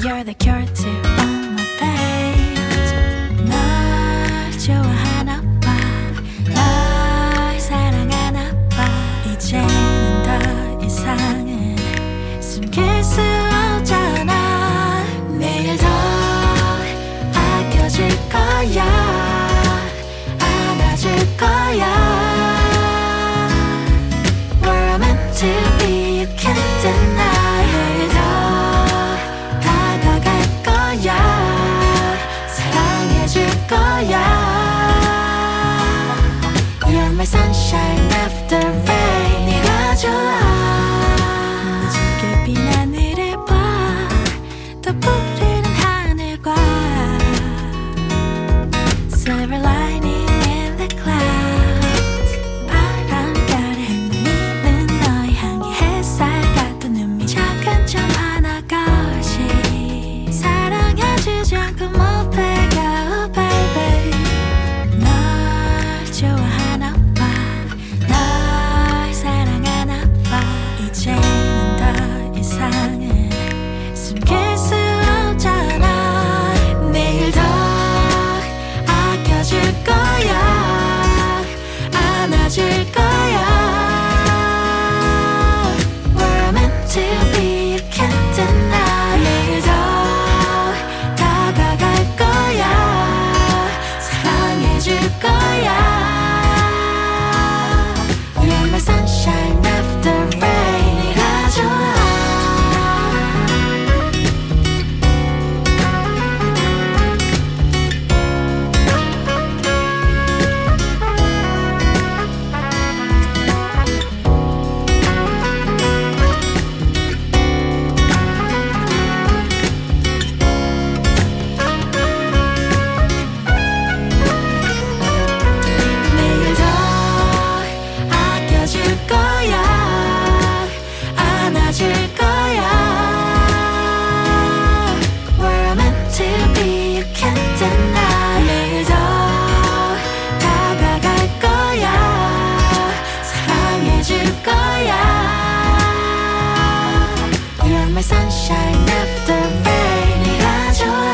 You're the cure to all my pains. 널 좋아하나 봐, 널 사랑하나 봐. 이제는 더 이상은 숨길 수 없잖아. 매일 더 아껴줄 거야, 안아줄 거야. We're meant to be, you can't deny. 매일 더 다가갈 거야, 사랑해줄 거야. You're my sunshine after rain. 네가 좋아. 무지개 빈 하늘을 봐, 더 푸르른 하늘과 Silver lining in the clouds. 바람결에 흔들리는 너의 향기, 햇살 같은 눈밑 작은 점 하나같이 사랑해주지 않고 못 배겨 baby. 널 좋아하나 봐, 널 사랑하나 봐. 이제는 더 이상은 숨길 수 없잖아. 매일 더 아껴줄 거야, 안아줄 거야. We're meant to be, you can't deny. 매일 더 다가갈 거야, 사랑해줄 거야. You're my sunshine after rain. 네가 좋아. 매일 더 아껴줄 거야, 안아줄 거야. We're meant to be, you can't deny. 매일 더 다가갈 거야, 사랑해줄 거야. You're my sunshine after rain. 네가 좋아.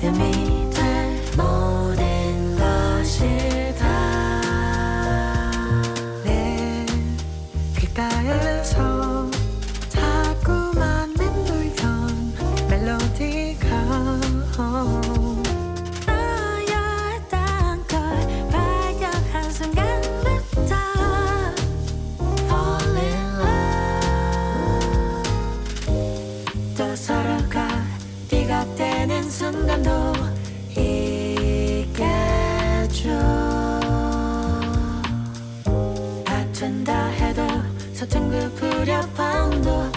믿음이 될 모든 것을 다 내 귓가에서 자꾸만 맴돌던 멜로디가 너였던 걸 발견한 순간부터 fall in love 또 서로가 띠가 되는 순간도 있겠죠 다툰다 해도 서툰 그 불협화음도